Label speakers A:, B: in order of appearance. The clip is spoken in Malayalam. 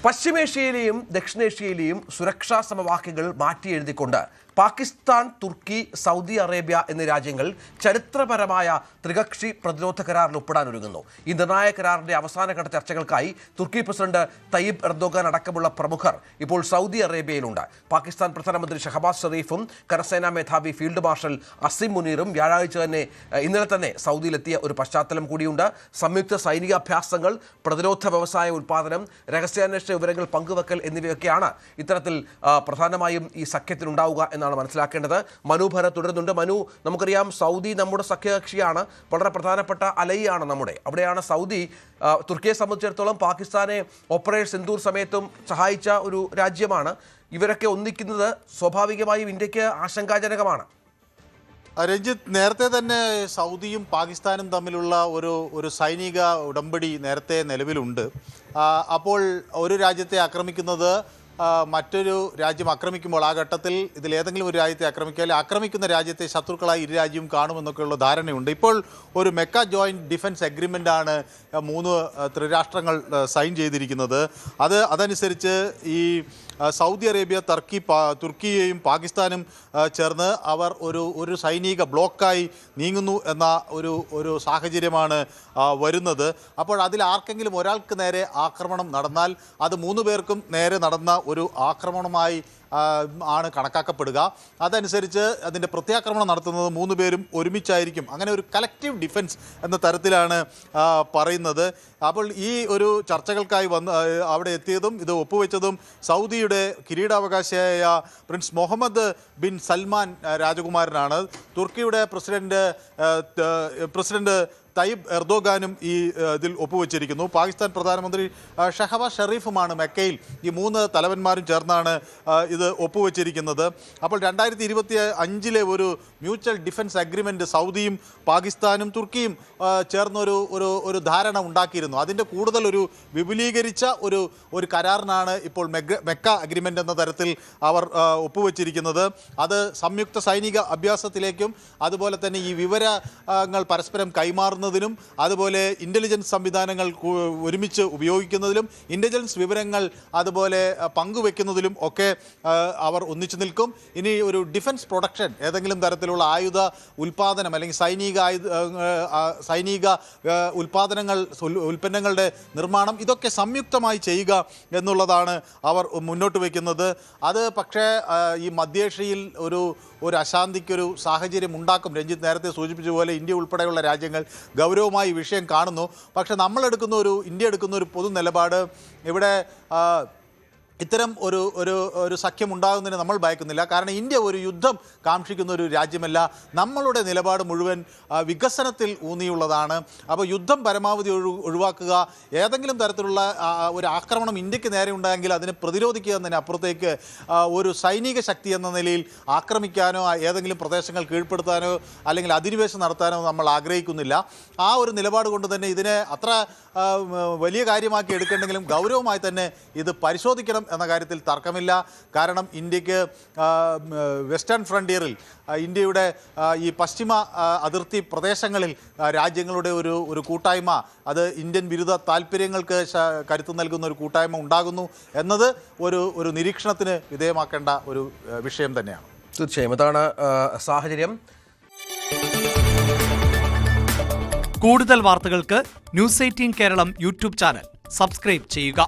A: പശ്ചിമേഷ്യയിലെയും ദക്ഷിണേഷ്യയിലെയും സുരക്ഷാ സമവാക്യങ്ങൾ മാറ്റിയെഴുതിക്കൊണ്ട് പാകിസ്ഥാൻ, തുർക്കി, സൗദി അറേബ്യ എന്നീ രാജ്യങ്ങൾ ചരിത്രപരമായ ത്രികക്ഷി പ്രതിരോധ കരാറിൽ ഒപ്പിടാനൊരുങ്ങുന്നു. ഈ നിർണായക കരാറിന്റെ അവസാനഘട്ട ചർച്ചകൾക്കായി തുർക്കി പ്രസിഡന്റ് തയ്യിബ് എർദോഗാൻ അടക്കമുള്ള പ്രമുഖർ ഇപ്പോൾ സൗദി അറേബ്യയിലുണ്ട്. പാകിസ്ഥാൻ പ്രധാനമന്ത്രി ഷഹബാസ് ഷെറീഫും കരസേനാ മേധാവി ഫീൽഡ് മാർഷൽ അസിം മുനീറും ഇന്നലെ തന്നെ സൗദിയിലെത്തിയ ഒരു പശ്ചാത്തലം കൂടിയുണ്ട്. സംയുക്ത സൈനികാഭ്യാസങ്ങൾ, പ്രതിരോധ വ്യവസായ ഉൽപ്പാദനം, രഹസ്യാന്വേഷണ വിവരങ്ങൾ പങ്കുവെക്കൽ എന്നിവയൊക്കെയാണ് ഇത്തരത്തിൽ പ്രധാനമായും ഈ സഖ്യത്തിലുണ്ടാവുക എന്നാണ് മനസ്സിലാക്കേണ്ടത്. മനു ഭരത് തുടരുന്നുണ്ട്. മനു, നമുക്കറിയാം സൗദി നമ്മുടെ സഖ്യകക്ഷിയാണ്, വളരെ പ്രധാനപ്പെട്ട അലൈയാണ് നമ്മുടെ. അവിടെയാണ് സൗദി തുർക്കിയെ സംബന്ധിച്ചിടത്തോളം പാകിസ്ഥാനെ ഓപ്പറേഷൻ സിന്ദൂർ സമയത്തും സഹായിച്ച ഒരു രാജ്യമാണ്. ഇവരൊക്കെ ഒന്നിക്കുന്നത് സ്വാഭാവികമായും ഇന്ത്യക്ക് ആശങ്കാജനകമാണ്.
B: രഞ്ജിത്ത്, നേരത്തെ തന്നെ സൗദിയും പാകിസ്ഥാനും തമ്മിലുള്ള ഒരു സൈനിക ഉടമ്പടി നേരത്തെ നിലവിലുണ്ട്. അപ്പോൾ ഒരു രാജ്യത്തെ ആക്രമിക്കുന്നത് മറ്റൊരു രാജ്യം ആക്രമിക്കുമ്പോൾ ആ ഘട്ടത്തിൽ ഇതിലേതെങ്കിലും ഒരു രാജ്യത്തെ ആക്രമിക്കുന്ന രാജ്യത്തെ ശത്രുക്കളായി ഇരു രാജ്യവും കാണുമെന്നൊക്കെയുള്ള ധാരണയുണ്ട്. ഇപ്പോൾ ഒരു മെക്ക ജോയിൻറ്റ് ഡിഫൻസ് എഗ്രിമെൻ്റാണ് 3 ത്രിരാഷ്ട്രങ്ങൾ സൈൻ ചെയ്തിരിക്കുന്നത്. അതനുസരിച്ച് ഈ സൗദി അറേബ്യ, തുർക്കിയെയും പാകിസ്ഥാനും ചേർന്ന് അവർ ഒരു സൈനിക ബ്ലോക്കായി നീങ്ങുന്നു എന്ന ഒരു സാഹചര്യമാണ് വരുന്നത്. അപ്പോൾ അതിൽ ആർക്കെങ്കിലും ഒരാൾക്ക് നേരെ ആക്രമണം നടന്നാൽ അത് 3 പേർക്കും നേരെ നടന്ന ഒരു ആക്രമണമായി ആണ് കണക്കാക്കപ്പെടുക. അതനുസരിച്ച് അതിൻ്റെ പ്രത്യാക്രമണം നടത്തുന്നത് 3 പേരും ഒരുമിച്ചായിരിക്കും. അങ്ങനെ ഒരു കളക്റ്റീവ് ഡിഫൻസ് എന്ന തരത്തിലാണ് പറയുന്നത്. അപ്പോൾ ഈ ഒരു ചർച്ചകൾക്കായി അവിടെ എത്തിയതും ഇത് ഒപ്പുവെച്ചതും സൗദിയുടെ കിരീടാവകാശിയായ പ്രിൻസ് മുഹമ്മദ് ബിൻ സൽമാൻ രാജകുമാരനാണ്. തുർക്കിയുടെ പ്രസിഡന്റ് തയ്യിബ് എർദോഗാനും ഇതിൽ ഒപ്പുവെച്ചിരിക്കുന്നു. പാകിസ്ഥാൻ പ്രധാനമന്ത്രി ഷഹബാസ് ഷെറീഫുമാണ് മെക്കയിൽ. ഈ 3 തലവന്മാരും ചേർന്നാണ് ഇത് ഒപ്പുവെച്ചിരിക്കുന്നത്. അപ്പോൾ 2025 ഒരു മ്യൂച്വൽ ഡിഫൻസ് അഗ്രിമെൻ്റ് സൗദിയും പാകിസ്ഥാനും തുർക്കിയും ചേർന്നൊരു ധാരണ ഉണ്ടാക്കിയിരുന്നു. അതിൻ്റെ കൂടുതൽ ഒരു വിപുലീകരിച്ച ഒരു കരാറിനാണ് ഇപ്പോൾ മെക്ക അഗ്രിമെൻ്റ് എന്ന തരത്തിൽ അവർ ഒപ്പുവെച്ചിരിക്കുന്നത്. അത് സംയുക്ത സൈനിക അഭ്യാസത്തിലേക്കും അതുപോലെ തന്നെ ഈ വിവരങ്ങൾ പരസ്പരം കൈമാറുന്നതിനും അതുപോലെ ഇൻ്റലിജൻസ് സംവിധാനങ്ങൾ ഒരുമിച്ച് ഉപയോഗിക്കുന്നതിലും ഇൻ്റലിജൻസ് വിവരങ്ങൾ അതുപോലെ പങ്കുവെക്കുന്നതിലും ഒക്കെ അവർ ഒന്നിച്ചു നിൽക്കും. ഇനി ഒരു ഡിഫൻസ് പ്രൊഡക്ഷൻ, ഏതെങ്കിലും തരത്തിലുള്ള ആയുധ ഉൽപ്പാദനം അല്ലെങ്കിൽ സൈനിക ഉൽപ്പന്നങ്ങളുടെ നിർമ്മാണം, ഇതൊക്കെ സംയുക്തമായി ചെയ്യുക എന്നുള്ളതാണ് അവർ മുന്നോട്ട് വയ്ക്കുന്നത്. അത് പക്ഷേ ഈ മധ്യേഷ്യയിൽ ഒരു അശാന്തിക്കൊരു സാഹചര്യം ഉണ്ടാക്കും. രഞ്ജിത്ത് നേരത്തെ സൂചിപ്പിച്ച പോലെ ഇന്ത്യ ഉൾപ്പെടെയുള്ള രാജ്യങ്ങൾ ഗൗരവമായി വിഷയം കാണുന്നു. പക്ഷെ ഇന്ത്യ എടുക്കുന്ന ഒരു പൊതു നിലപാട് ഇവിടെ ഇത്തരം ഒരു സഖ്യം ഉണ്ടാകുന്നതിന് നമ്മൾ ഭയക്കുന്നില്ല. കാരണം ഇന്ത്യ ഒരു യുദ്ധം കാക്ഷിക്കുന്ന ഒരു രാജ്യമല്ല. നമ്മളുടെ നിലപാട് മുഴുവൻ വികസനത്തിൽ ഊന്നിയുള്ളതാണ്. അപ്പോൾ യുദ്ധം പരമാവധി ഒഴിവാക്കുക, ഏതെങ്കിലും തരത്തിലുള്ള ഒരു ആക്രമണം ഇന്ത്യക്ക് നേരെ ഉണ്ടായെങ്കിൽ അതിനെ പ്രതിരോധിക്കുക എന്നതിനപ്പുറത്തേക്ക് ഒരു സൈനിക ശക്തി എന്ന നിലയിൽ ആക്രമിക്കാനോ ഏതെങ്കിലും പ്രദേശങ്ങൾ കീഴ്പ്പെടുത്താനോ അല്ലെങ്കിൽ അധിനിവേശം നടത്താനോ നമ്മൾ ആഗ്രഹിക്കുന്നില്ല. ആ ഒരു നിലപാട് കൊണ്ട് തന്നെ ഇതിനെ അത്ര വലിയ കാര്യമാക്കി എടുക്കേണ്ടെങ്കിലും ഗൗരവമായി തന്നെ ഇത് പരിശോധിക്കണം എന്ന കാര്യത്തിൽ തർക്കമില്ല. കാരണം ഇന്ത്യക്ക് വെസ്റ്റേൺ ഫ്രണ്ടിയറിൽ, ഇന്ത്യയുടെ ഈ പശ്ചിമ അതിർത്തി പ്രദേശങ്ങളിൽ രാജ്യങ്ങളുടെ ഒരു കൂട്ടായ്മ, അത് ഇന്ത്യൻ വിരുദ്ധ താല്പര്യങ്ങൾക്ക് കരുത്ത് നൽകുന്ന ഒരു കൂട്ടായ്മ ഉണ്ടാകുന്നു എന്നത് ഒരു നിരീക്ഷണത്തിന് വിധേയമാക്കേണ്ട ഒരു വിഷയം തന്നെയാണ്.
A: തീർച്ചയായും അതാണ് സാഹചര്യം.
C: കൂടുതൽ വാർത്തകൾക്ക് news 18 Keralam YouTube channel subscribe ചെയ്യുക.